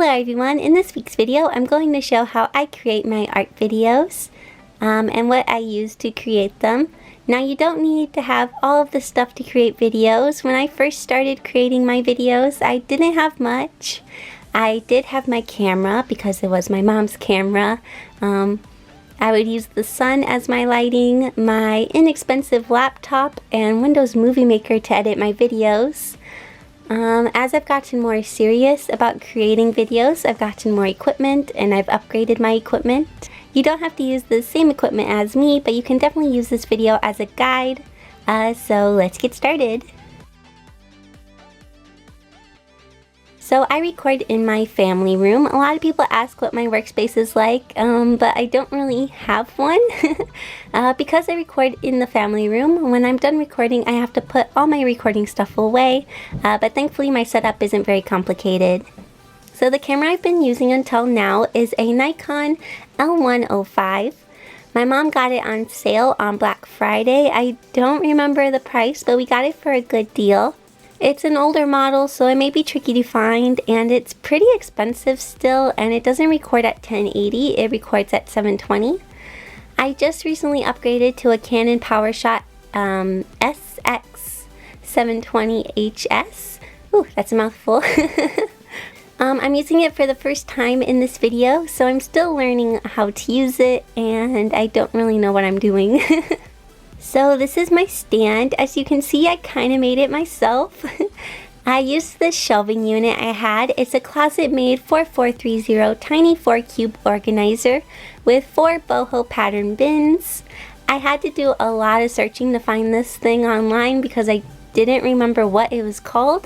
Hello everyone, in this week's video I'm going to show how I create my art videos and what I use to create them. Now you don't need to have all of the stuff to create videos. When I first started creating my videos I didn't have much. I did have my camera because it was my mom's camera. I would use the sun as my lighting, my inexpensive laptop, and Windows Movie Maker to edit my videos. As I've gotten more serious about creating videos, I've gotten more equipment and I've upgraded my equipment. You don't have to use the same equipment as me, but you can definitely use this video as a guide. So let's get started. So I record in my family room. A lot of people ask what my workspace is like, but I don't really have one. Because I record in the family room, when I'm done recording I have to put all my recording stuff away, but thankfully my setup isn't very complicated. So the camera I've been using until now is a Nikon L105. My mom got it on sale on Black Friday. I don't remember the price, but we got it for a good deal. It's an older model, so it may be tricky to find, and it's pretty expensive still, and it doesn't record at 1080, it records at 720. I just recently upgraded to a Canon PowerShot SX720HS. Ooh, that's a mouthful. I'm using it for the first time in this video, so I'm still learning how to use it, and I don't really know what I'm doing. So this is my stand. As you can see, I kind of made it myself. I used this shelving unit I had. It's a closet-made 4430 tiny 4-cube organizer with 4 boho pattern bins. I had to do a lot of searching to find this thing online because I didn't remember what it was called.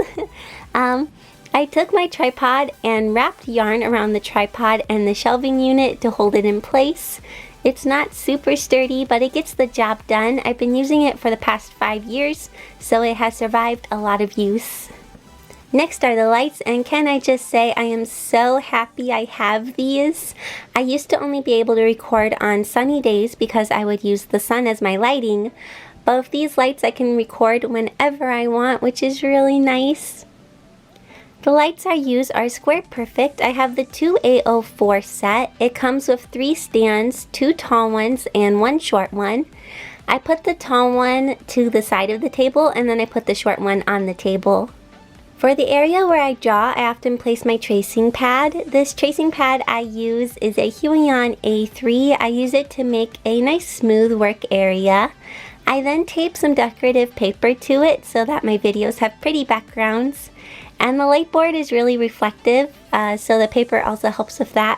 I took my tripod and wrapped yarn around the tripod and the shelving unit to hold it in place. It's not super sturdy, but it gets the job done. I've been using it for the past 5 years, so it has survived a lot of use. Next are the lights, and can I just say I am so happy I have these. I used to only be able to record on sunny days because I would use the sun as my lighting, but with these lights I can record whenever I want, which is really nice. The lights I use are square perfect. I have the 2A04 set. It comes with 3 stands, 2 tall ones and 1 short one. I put the tall one to the side of the table and then I put the short one on the table. For the area where I draw, I often place my tracing pad. This tracing pad I use is a Huion A3. I use it to make a nice smooth work area. I then tape some decorative paper to it so that my videos have pretty backgrounds. And the light board is really reflective, so the paper also helps with that.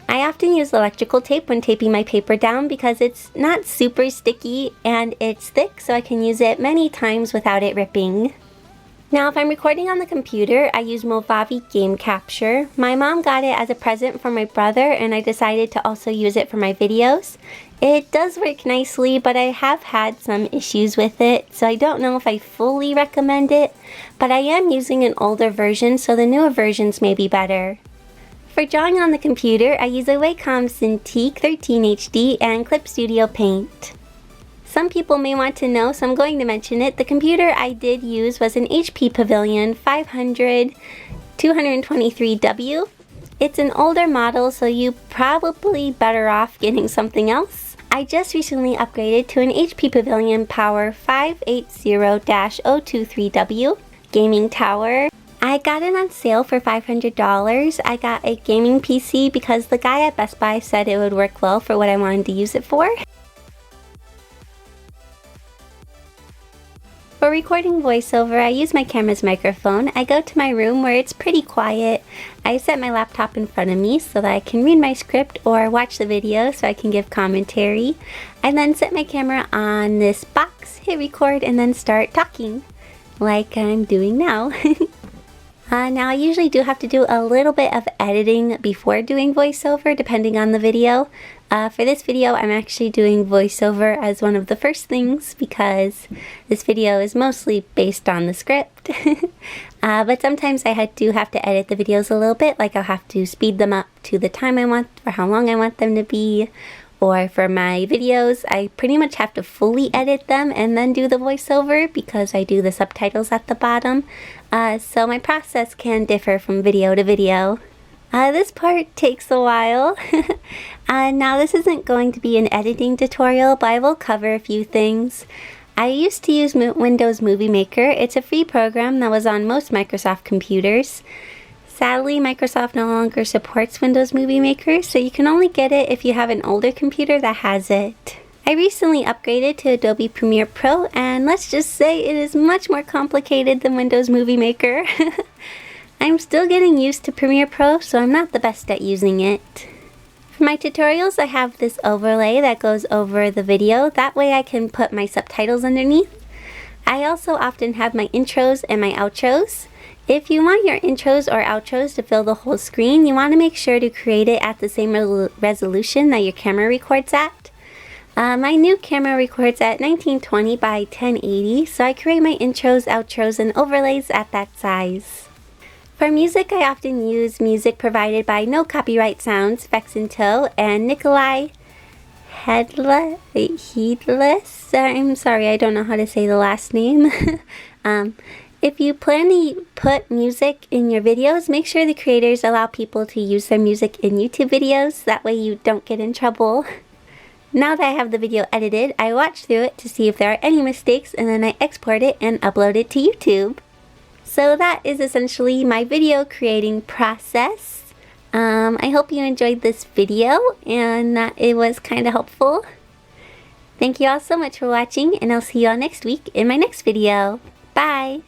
I often use electrical tape when taping my paper down because it's not super sticky and it's thick, so I can use it many times without it ripping. Now if I'm recording on the computer, I use Movavi Game Capture. My mom got it as a present for my brother and I decided to also use it for my videos. It does work nicely, but I have had some issues with it, so I don't know if I fully recommend it, but I am using an older version, so the newer versions may be better. For drawing on the computer, I use a Wacom Cintiq 13HD and Clip Studio Paint. Some people may want to know, so I'm going to mention it. The computer I did use was an HP Pavilion 500 223W. It's an older model, so you probably better off getting something else. I just recently upgraded to an HP Pavilion Power 580-023W gaming tower. I got it on sale for $500. I got a gaming PC because the guy at Best Buy said it would work well for what I wanted to use it for. For recording voiceover, I use my camera's microphone. I go to my room where it's pretty quiet. I set my laptop in front of me so that I can read my script or watch the video so I can give commentary. I then set my camera on this box, hit record, and then start talking, like I'm doing now. Now I usually do have to do a little bit of editing before doing voiceover depending on the video. For this video I'm actually doing voiceover as one of the first things because this video is mostly based on the script. But sometimes I do have to edit the videos a little bit, like I'll have to speed them up to the time I want for how long I want them to be, Or for my videos, I pretty much have to fully edit them and then do the voiceover because I do the subtitles at the bottom. So my process can differ from video to video. This part takes a while. Now this isn't going to be an editing tutorial, but I will cover a few things. I used to use Windows Movie Maker. It's a free program that was on most Microsoft computers. Sadly, Microsoft no longer supports Windows Movie Maker, so you can only get it if you have an older computer that has it. I recently upgraded to Adobe Premiere Pro, and let's just say it is much more complicated than Windows Movie Maker. I'm still getting used to Premiere Pro, so I'm not the best at using it. For my tutorials, I have this overlay that goes over the video. That way I can put my subtitles underneath. I also often have my intros and my outros. If you want your intros or outros to fill the whole screen, you want to make sure to create it at the same resolution that your camera records at. My new camera records at 1920 by 1080, so I create my intros, outros, and overlays at that size. For music, I often use music provided by No Copyright Sounds, Fex and Toe, and Nikolai Heedless. I'm sorry, I don't know how to say the last name. If you plan to put music in your videos, make sure the creators allow people to use their music in YouTube videos. That way you don't get in trouble. Now that I have the video edited, I watch through it to see if there are any mistakes, and then I export it and upload it to YouTube. So that is essentially my video creating process. I hope you enjoyed this video and that it was kind of helpful. Thank you all so much for watching, and I'll see you all next week in my next video. Bye!